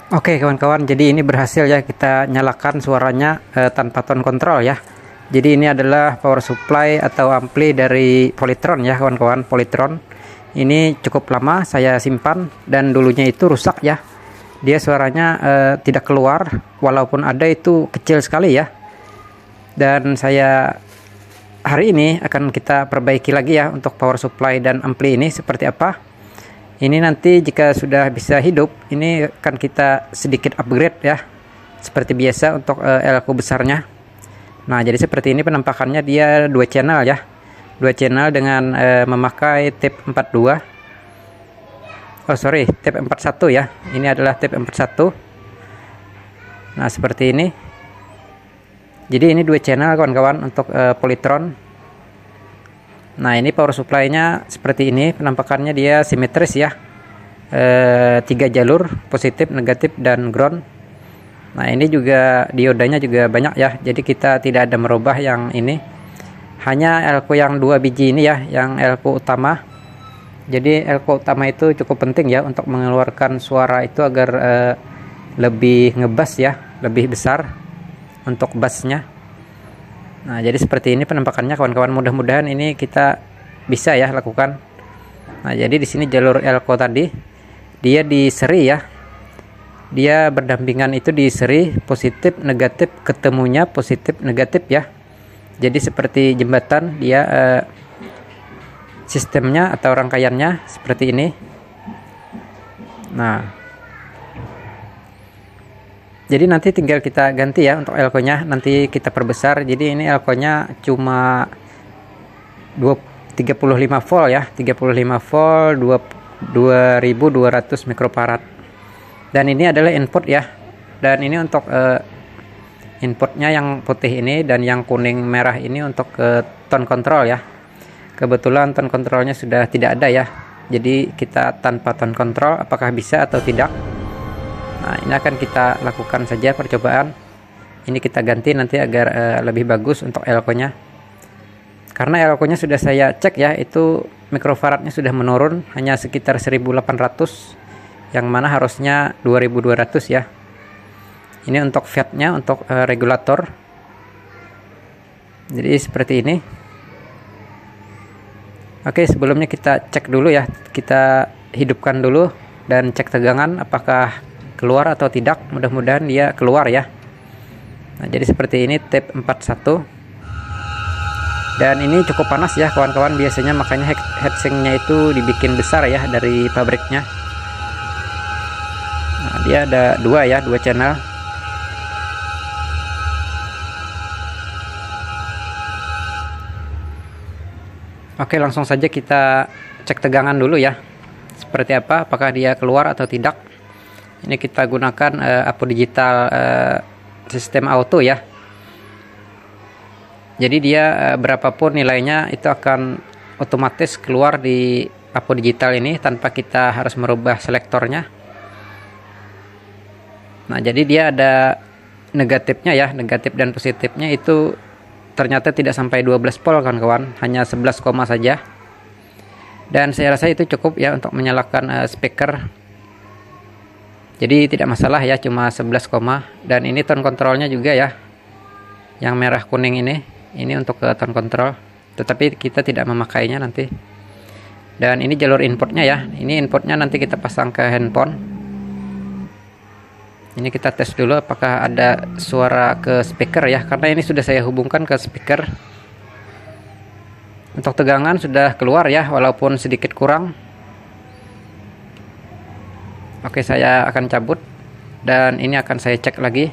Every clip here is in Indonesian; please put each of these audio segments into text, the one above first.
Oke kawan-kawan, jadi ini berhasil ya kita nyalakan suaranya tanpa tone control ya. Jadi ini adalah power supply atau ampli dari Polytron ya kawan-kawan, Polytron. Ini cukup lama saya simpan dan dulunya itu rusak ya. Dia suaranya tidak keluar, walaupun ada itu kecil sekali ya. Dan saya hari ini akan kita perbaiki lagi ya untuk power supply dan ampli ini seperti apa. Ini nanti jika sudah bisa hidup, ini akan kita sedikit upgrade ya, seperti biasa untuk elko besarnya. Nah, jadi seperti ini penampakannya, dia 2 channel ya, 2 channel dengan memakai tape 42. Oh sorry, tape 41 ya. Ini adalah tape 41. Nah seperti ini. Jadi ini 2 channel kawan-kawan untuk Polytron. Nah ini power supply-nya seperti ini, penampakannya dia simetris ya, 3 jalur, positif, negatif, dan ground. Nah ini juga diodanya juga banyak ya, jadi kita tidak ada merubah yang ini, hanya elko yang 2 biji ini ya, yang elko utama. Jadi elko utama itu cukup penting ya untuk mengeluarkan suara itu agar lebih ngebass ya, lebih besar untuk bassnya. Nah, jadi seperti ini penampakannya kawan-kawan, mudah-mudahan ini kita bisa ya lakukan. Nah, jadi di sini jalur elko tadi dia di seri ya. Dia berdampingan itu di seri, positif, negatif, ketemunya positif, negatif ya. Jadi seperti jembatan dia sistemnya atau rangkaiannya seperti ini. Nah, jadi nanti tinggal kita ganti ya untuk elko-nya, nanti kita perbesar. Jadi ini elko-nya cuma 35 volt ya, 35 volt 2200 mikrofarad. Dan ini adalah input ya. Dan ini untuk inputnya yang putih ini, dan yang kuning merah ini untuk tone control ya. Kebetulan tone controlnya sudah tidak ada ya. Jadi kita tanpa tone control apakah bisa atau tidak? Nah ini akan kita lakukan saja percobaan. Ini kita ganti nanti agar lebih bagus untuk elko-nya. Karena elko-nya sudah saya cek ya, itu mikrofaradnya sudah menurun hanya sekitar 1800, yang mana harusnya 2200 ya. Ini untuk fatnya, untuk regulator. Jadi seperti ini. Oke, sebelumnya kita cek dulu ya, kita hidupkan dulu dan cek tegangan apakah keluar atau tidak. Mudah-mudahan dia keluar ya. Nah jadi seperti ini tape 41, dan ini cukup panas ya kawan-kawan, biasanya makanya heatsinknya itu dibikin besar ya dari pabriknya. Nah dia ada 2 ya, 2 channel. Oke, langsung saja kita cek tegangan dulu ya, seperti apa, apakah dia keluar atau tidak. Ini kita gunakan Apo Digital sistem auto ya. Jadi dia berapapun nilainya itu akan otomatis keluar di Apo Digital ini tanpa kita harus merubah selektornya. Nah jadi dia ada negatifnya ya, negatif dan positifnya itu ternyata tidak sampai 12 volt kawan-kawan, hanya 11, saja. Dan saya rasa itu cukup ya untuk menyalakan speaker. Jadi tidak masalah ya, cuma 11, dan ini tone controlnya juga ya, yang merah kuning ini untuk tone control, tetapi kita tidak memakainya nanti. Dan ini jalur inputnya ya, ini inputnya nanti kita pasang ke handphone. Ini kita tes dulu apakah ada suara ke speaker ya, karena ini sudah saya hubungkan ke speaker. Untuk tegangan sudah keluar ya, walaupun sedikit kurang. Oke, saya akan cabut dan ini akan saya cek lagi.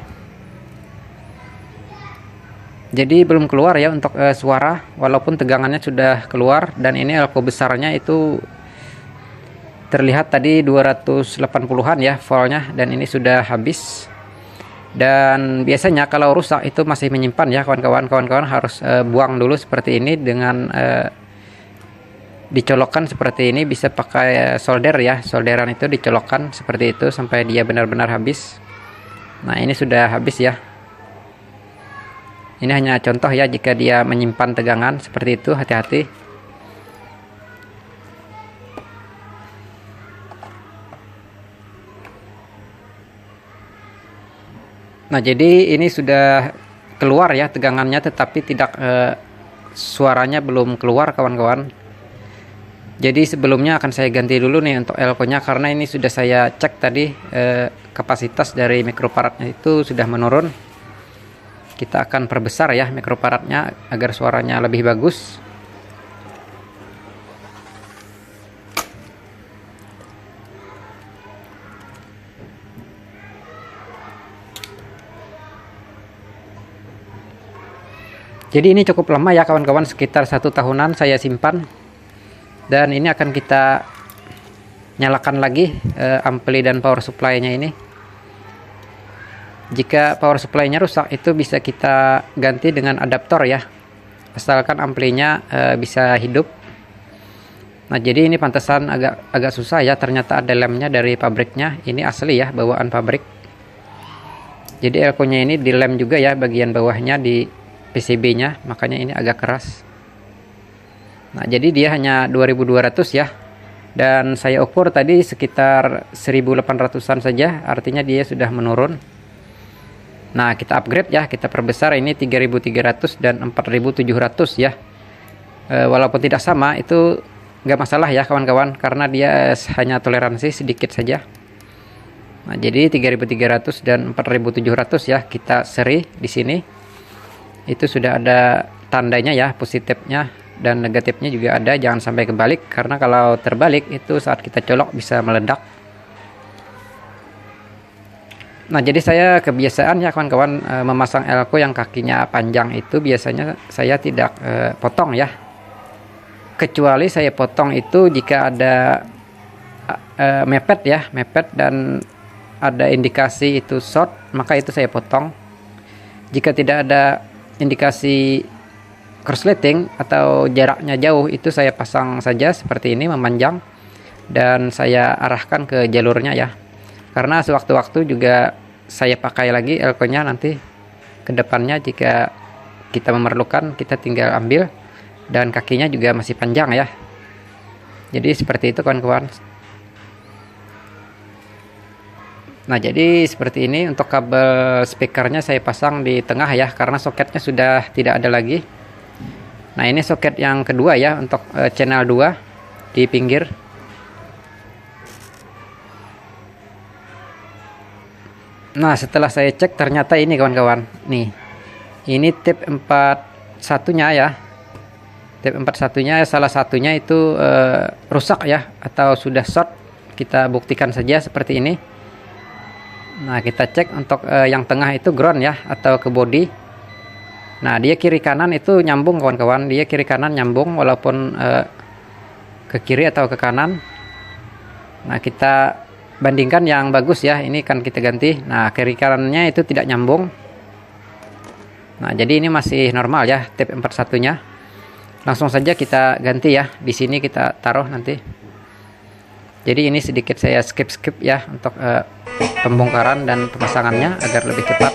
Jadi belum keluar ya untuk suara, walaupun tegangannya sudah keluar. Dan ini elko besarnya itu terlihat tadi 280-an ya voltnya, dan ini sudah habis. Dan biasanya kalau rusak itu masih menyimpan ya kawan-kawan harus buang dulu seperti ini dengan dicolokkan seperti ini, bisa pakai solder ya, solderan itu dicolokkan seperti itu sampai dia benar-benar habis. Nah ini sudah habis ya. Ini hanya contoh ya, jika dia menyimpan tegangan seperti itu, hati-hati. Nah, jadi ini sudah keluar ya tegangannya, tetapi tidak suaranya belum keluar kawan-kawan. Jadi sebelumnya akan saya ganti dulu nih untuk elko-nya, karena ini sudah saya cek tadi kapasitas dari mikrofaradnya itu sudah menurun. Kita akan perbesar ya mikrofaradnya agar suaranya lebih bagus. Jadi ini cukup lama ya kawan-kawan, sekitar 1 tahunan saya simpan. Dan ini akan kita nyalakan lagi ampli dan power supply-nya ini. Jika power supply-nya rusak itu bisa kita ganti dengan adaptor ya, asalkan amplinya bisa hidup. Nah, jadi ini pantesan agak susah ya, ternyata ada lemnya dari pabriknya. Ini asli ya, bawaan pabrik. Jadi elko-nya ini dilem juga ya bagian bawahnya di PCB-nya, makanya ini agak keras. Nah, jadi dia hanya 2200 ya. Dan saya ukur tadi sekitar 1800-an saja, artinya dia sudah menurun. Nah, kita upgrade ya, kita perbesar ini 3300 dan 4700 ya. Walaupun tidak sama itu nggak masalah ya kawan-kawan, karena dia hanya toleransi sedikit saja. Nah, jadi 3300 dan 4700 ya, kita seri di sini. Itu sudah ada tandanya ya, positifnya dan negatifnya juga ada, jangan sampai kebalik, karena kalau terbalik itu saat kita colok bisa meledak. Nah, jadi saya kebiasaan ya kawan-kawan memasang elko yang kakinya panjang itu biasanya saya tidak potong ya, kecuali saya potong itu jika ada mepet ya, mepet dan ada indikasi itu short, maka itu saya potong. Jika tidak ada indikasi korsleting atau jaraknya jauh, itu saya pasang saja seperti ini, memanjang, dan saya arahkan ke jalurnya ya, karena sewaktu-waktu juga saya pakai lagi elko-nya nanti ke depannya. Jika kita memerlukan, kita tinggal ambil, dan kakinya juga masih panjang ya. Jadi seperti itu kawan-kawan. Nah, jadi seperti ini untuk kabel speakernya saya pasang di tengah ya, karena soketnya sudah tidak ada lagi. Nah, ini soket yang kedua ya untuk channel 2 di pinggir. Nah, setelah saya cek ternyata ini kawan-kawan. Nih. Ini tip 41-nya ya. Tip 41-nya salah satunya itu rusak ya, atau sudah short. Kita buktikan saja seperti ini. Nah, kita cek untuk yang tengah itu ground ya, atau ke body. Nah, dia kiri kanan itu nyambung kawan-kawan, dia kiri kanan nyambung walaupun ke kiri atau ke kanan. Nah, kita bandingkan yang bagus ya, ini kan kita ganti. Nah, kiri kanannya itu tidak nyambung. Nah, jadi ini masih normal ya tip 41-nya. Langsung saja kita ganti ya, di sini kita taruh nanti. Jadi ini sedikit saya skip ya untuk pembongkaran dan pemasangannya agar lebih cepat.